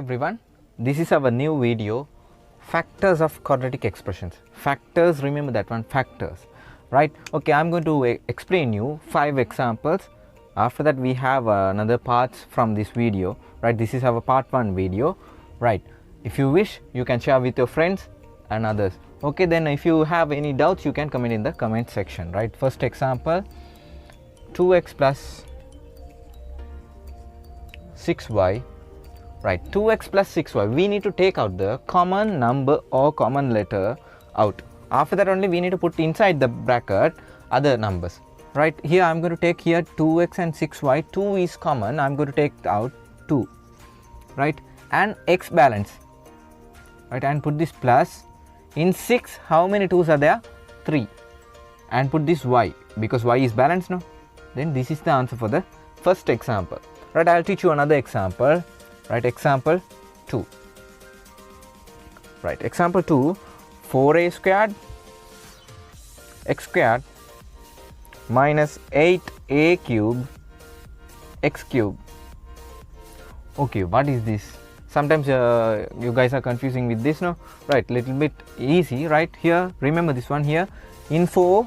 everyone, this is our new video, factors of quadratic expressions. Factors, remember that one, factors, right? Okay, I'm going to explain you 5 examples. After that we have another parts from this video, right? This is our part 1 video, right? If you wish, you can share with your friends and others. Okay, then if you have any doubts, you can comment in the comment section, right? First example, 2x plus 6y, right? 2x plus 6y, we need to take out the common number or common letter out. After that only we need to put inside the bracket other numbers, right? Here I'm going to take here 2x and 6y, 2 is common, I'm going to take out 2, right? And x balance, right? And put this plus. In 6, how many 2's are there? 3. And put this y, because y is balanced, no? Then this is the answer for the first example, right? I'll teach you another example, right? Example 2, right? Example 2, 4a squared x squared minus 8a cubed x cubed. Okay, what is this? Sometimes you guys are confusing with this, no? Right, little bit easy, right? Here, remember this one here. In 4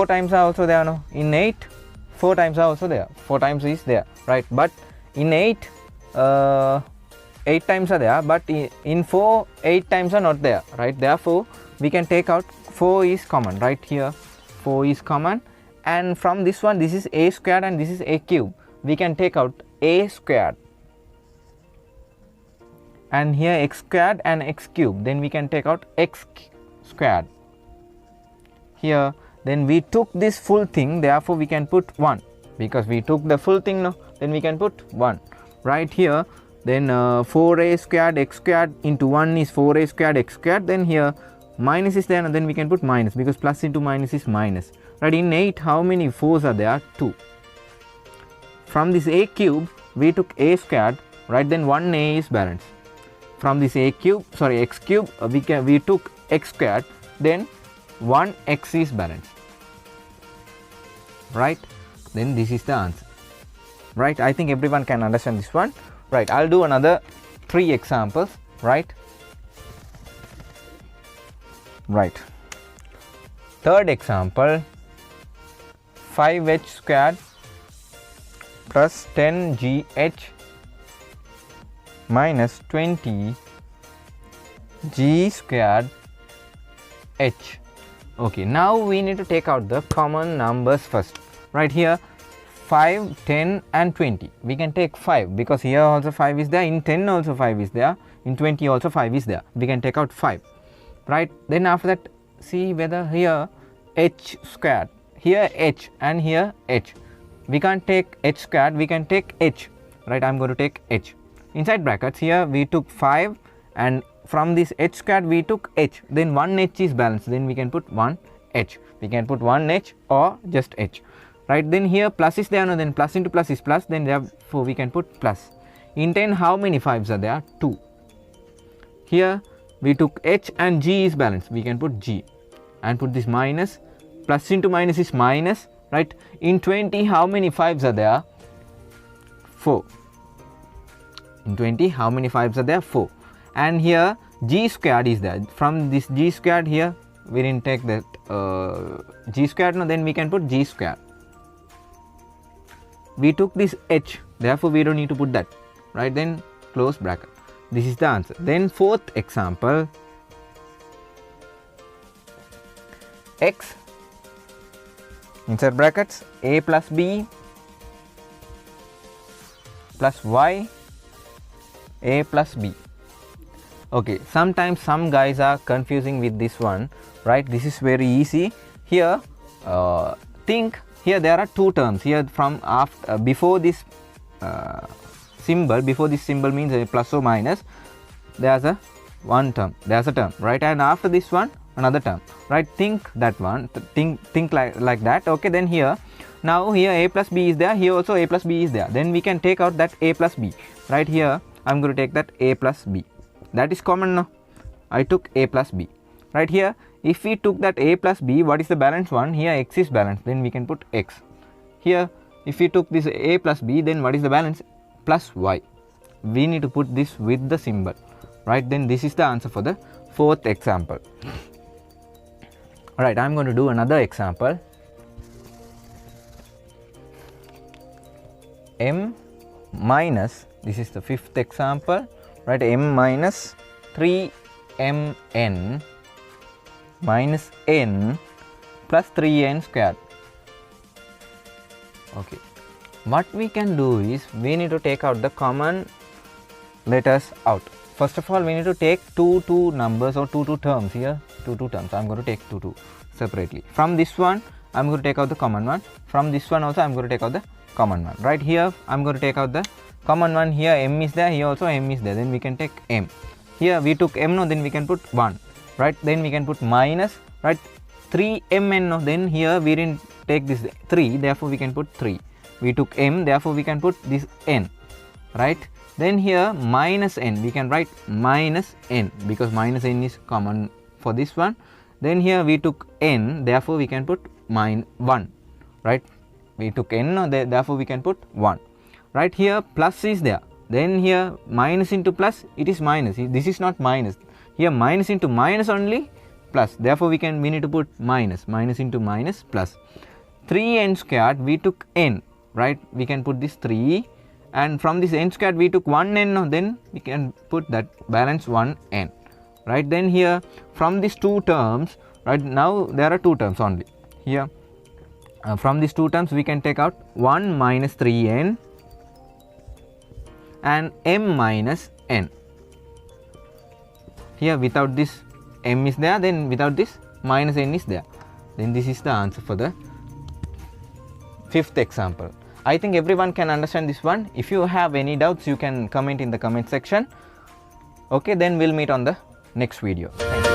times are also there, no? In 8, 4 times are also there. 4 times is there, right? But in 8, 8 times are there, but in 4, 8 times are not there, right? Therefore, we can take out 4 is common, right? Here, 4 is common. And from this one, this is a squared and this is a cube. We can take out a squared. And here x squared and x cubed, then we can take out x squared. Here, then we took this full thing, therefore we can put 1, because we took the full thing, no? Then we can put 1, right? Here, then 4a squared x squared into 1 is 4a squared x squared. Then here minus is there, and then we can put minus, because plus into minus is minus, right? In 8, how many 4's are there? 2. From this a cube, we took a squared, right? Then 1a is balanced. From this x cube, we took x squared, then 1x is balanced, right? Then this is the answer, right? I think everyone can understand this one, right? I'll do another 3 examples, right? Right. Third example, 5h squared plus 10gh minus 20 g squared h. Okay, now we need to take out the common numbers first, right? Here 5, 10 and 20, we can take 5, because here also 5 is there, in 10 also 5 is there, in 20 also 5 is there, we can take out 5, right? Then after that, see whether here h squared, here h and here h, we can't take h squared, we can take h, right? I'm going to take h. Inside brackets, here we took 5, and from this h squared we took h, then 1h is balanced, then we can put 1h, we can put 1h or just h, right? Then here plus is there, no? Then plus into plus is plus, then therefore we can put plus. In 10, how many 5's are there? 2. Here we took h and g is balanced, we can put g and put this minus, plus into minus is minus, right? In 20, how many 5's are there? 4. In 20, how many 5's are there? 4. And here g squared is there. From this g squared, here we didn't take that g squared, no? Then we can put g squared. We took this h, therefore we don't need to put that, right? Then close bracket. This is the answer. Then fourth example, x inside brackets a plus b plus y a plus b. Okay, sometimes some guys are confusing with this one, right? This is very easy. Here think here there are 2 terms here. From after before this symbol, before this symbol means a plus or minus, there's a one term, there's a term, right? And after this one, another term, right? Think that one, think like that. Okay, then here, now here a plus b is there, here also a plus b is there, then we can take out that a plus b, right? Here I'm going to take that a plus b, that is common, no? I took a plus b, right? Here if we took that a plus b, what is the balanced one? Here x is balanced, then we can put x. Here if we took this a plus b, then what is the balance? Plus y. we need to put this with the symbol, right? Then this is the answer for the fourth example. Alright, I am going to do another example. M minus, this is the fifth example, right? M minus 3mn minus n plus 3n squared. Okay, what we can do is we need to take out the common letters out. First of all, we need to take two numbers or two terms here. Two terms. I am going to take two separately. From this one, I am going to take out the common one. From this one also, I am going to take out the common one. Right here, I am going to take out the common one. Here m is there. Here also m is there. Then we can take m. Here we took m. No, then we can put 1. Right. Then we can put minus. Right. 3mn. No, then here we didn't take this 3. Therefore, we can put 3. We took m. Therefore, we can put this n. Right. Then here minus n, we can write minus n because minus n is common for this one. Then here we took n, therefore we can put 1, right? We took n, therefore we can put 1. Right here plus is there. Then here minus into plus, it is minus. This is not minus. Here minus into minus only plus. Therefore we need to put minus into minus plus. 3n squared, we took n, right? We can put this 3. And from this n squared we took 1n, then we can put that balance 1n, right? Then here from these two terms, right, now there are two terms only here. From these two terms we can take out 1 minus 3n and m minus n. Here without this m is there, then without this minus n is there. Then this is the answer for the fifth example. I think everyone can understand this one. If you have any doubts, you can comment in the comment section. Okay, then we'll meet on the next video. Thank you.